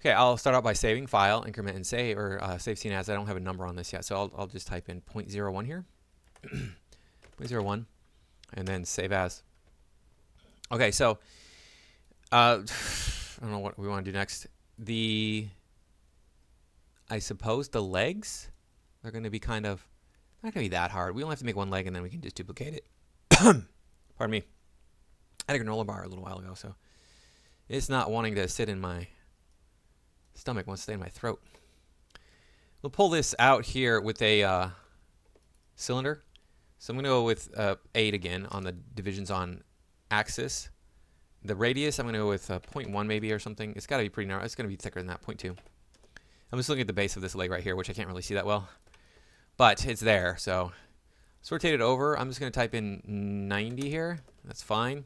Okay, I'll start out by saving file, increment and save, or save scene as. I don't have a number on this yet, so I'll just type in 0.01 here. 0.01, and then save as. Okay, so I don't know what we want to do next. I suppose the legs are going to be kind of, not going to be that hard. We only have to make one leg and then we can just duplicate it. Pardon me. I had a granola bar a little while ago, so it's not wanting to sit in my stomach, wants to stay in my throat. We'll pull this out here with a cylinder. So I'm going to go with 8 again on the divisions on axis. The radius, I'm going to go with 0.1 maybe or something. It's got to be pretty narrow. It's going to be thicker than that, 0.2. I'm just looking at the base of this leg right here, which I can't really see that well. But it's there, so let's rotate it over. I'm just going to type in 90 here. That's fine.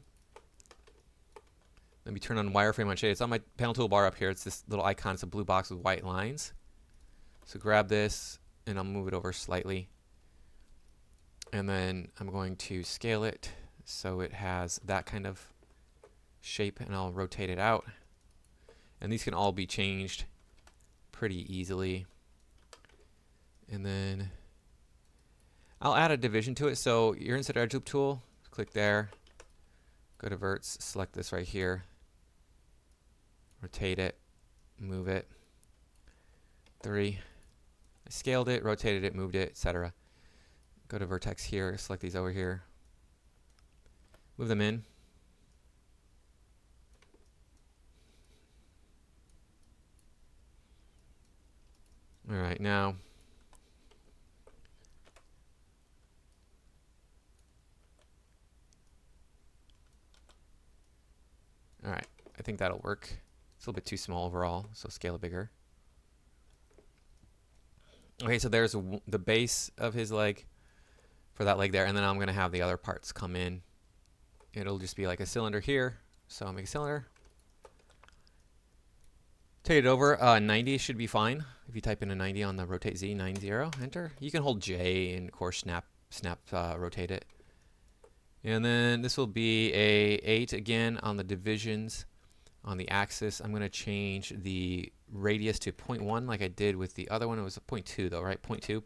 Let me turn on wireframe on shade. It's on my panel toolbar up here. It's this little icon. It's a blue box with white lines. So grab this, and I'll move it over slightly. And then I'm going to scale it so it has that kind of shape, and I'll rotate it out. And these can all be changed pretty easily. And then I'll add a division to it. So your insert edge loop tool, click there, go to verts, select this right here, rotate it, move it. 3. I scaled it, rotated it, moved it, etc. Go to vertex here, select these over here, move them in. All right, now all right, I think that'll work. It's a little bit too small overall, so scale it bigger. Okay, so there's the base of his leg for that leg there, and then I'm going to have the other parts come in. It'll just be like a cylinder here, so I'll make a cylinder. Take it over. 90 should be fine. If you type in a 90 on the rotate Z, 90, enter. You can hold J and of course snap rotate it. And then this will be a 8 again on the divisions on the axis. I'm going to change the radius to 0.1 like I did with the other one. It was a 0.2 though, right? 0.2.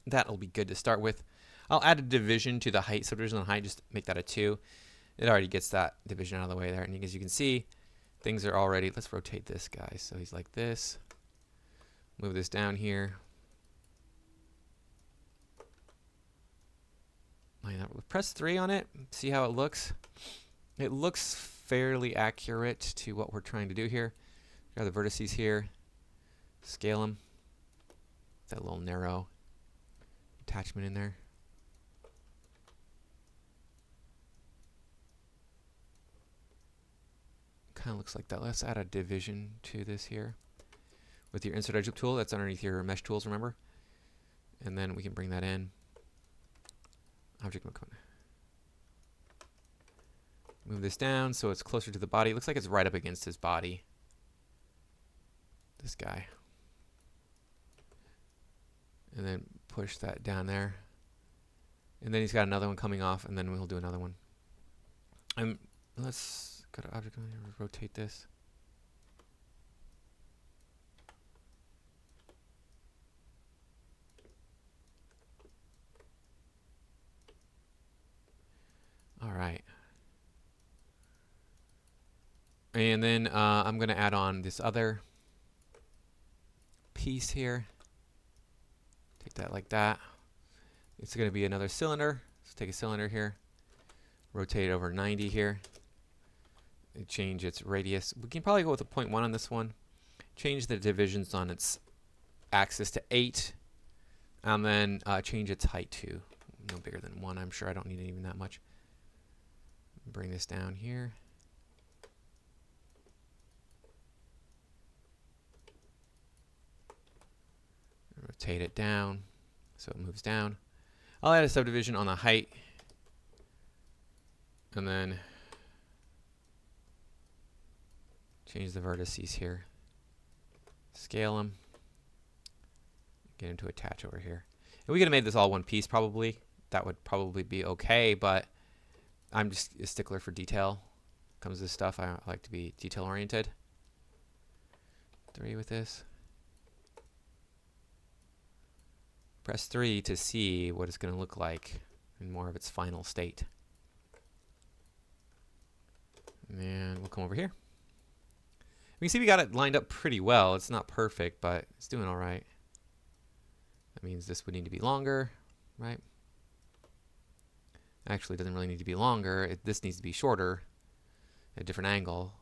That'll be good to start with. I'll add a division to the height. So division on height, just make that a 2. It already gets that division out of the way there. And as you can see, things are already, let's rotate this guy. So he's like this. Move this down here. Line up. Press 3 on it. See how it looks. It looks fairly accurate to what we're trying to do here. Grab the vertices here. Scale them. That little narrow attachment in there. Kind of looks like that. Let's add a division to this here with your insert edge loop tool. That's underneath your mesh tools, remember? And then we can bring that in. Object mode. Move this down so it's closer to the body. It looks like it's right up against his body. This guy. And then push that down there. And then he's got another one coming off, and then we'll do another one. Let's go to object, rotate this. All right. And then I'm going to add on this other piece here. Take that like that. It's going to be another cylinder. Let's take a cylinder here. Rotate it over 90 here. And change its radius. We can probably go with a 0.1 on this one. Change the divisions on its axis to 8. And then change its height to no bigger than 1. I'm sure I don't need it even that much. Bring this down here. Rotate it down so it moves down. I'll add a subdivision on the height. And then change the vertices here. Scale them. Get them to attach over here. And we could have made this all one piece probably. That would probably be okay, but I'm just a stickler for detail. Comes to this stuff, I like to be detail oriented. 3 with this. Press 3 to see what it's going to look like in more of its final state. And we'll come over here. We can see we got it lined up pretty well. It's not perfect, but it's doing all right. That means this would need to be longer, right? Actually, it doesn't really need to be longer. This needs to be shorter at a different angle.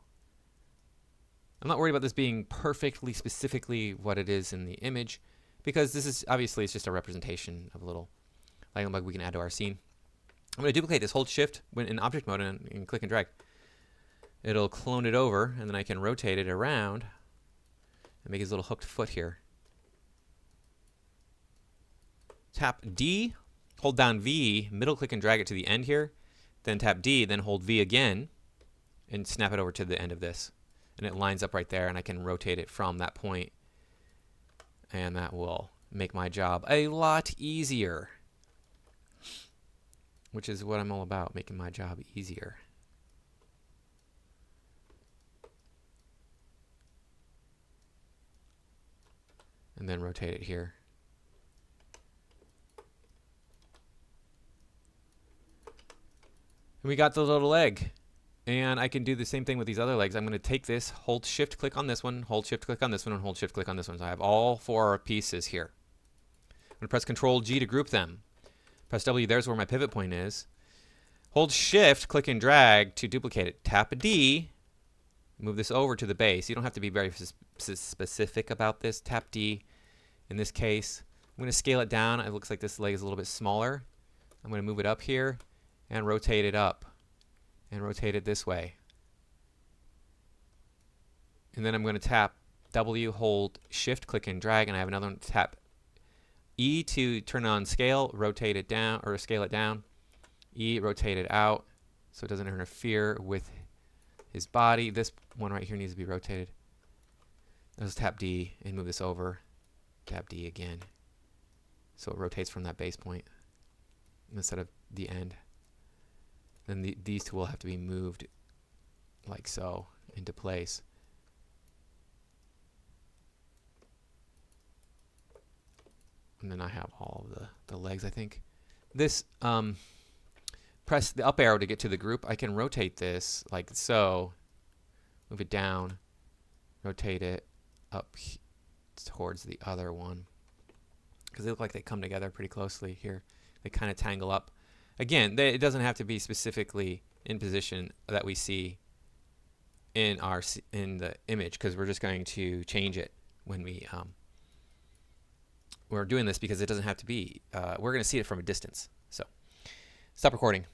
I'm not worried about this being perfectly, specifically what it is in the image, because this is obviously it's just a representation of a little lightning bug we can add to our scene. I'm going to duplicate this, hold shift when in object mode and click and drag. It'll clone it over, and then I can rotate it around and make his little hooked foot here. Tap D, hold down V, middle click and drag it to the end here. Then tap D, then hold V again and snap it over to the end of this. And it lines up right there, and I can rotate it from that point. And that will make my job a lot easier. Which is what I'm all about, making my job easier. And then rotate it here. And we got the little leg. And I can do the same thing with these other legs. I'm going to take this, hold shift click on this one, hold shift click on this one, and hold shift click on this one. So I have all 4 pieces here. I'm going to press Control G to group them. Press W, there's where my pivot point is. Hold shift, click and drag to duplicate it. Tap a D, move this over to the base. You don't have to be very specific about this. Tap D in this case. I'm going to scale it down. It looks like this leg is a little bit smaller. I'm going to move it up here and rotate it up and rotate it this way. And then I'm going to tap W, hold shift, click and drag, and I have another one. Tap E to turn on scale, rotate it down, or scale it down. E, rotate it out so it doesn't interfere with his body. This one right here needs to be rotated. I'll just tap D and move this over. Tap D again. So it rotates from that base point instead of the end. Then these two will have to be moved like so into place. And then I have all of the legs, I think. This, press the up arrow to get to the group. I can rotate this like so. Move it down. Rotate it up towards the other one. Because they look like they come together pretty closely here. They kind of tangle up. Again, it doesn't have to be specifically in position that we see in the image, because we're just going to change it when we're doing this, because it doesn't have to be. We're going to see it from a distance. So stop recording.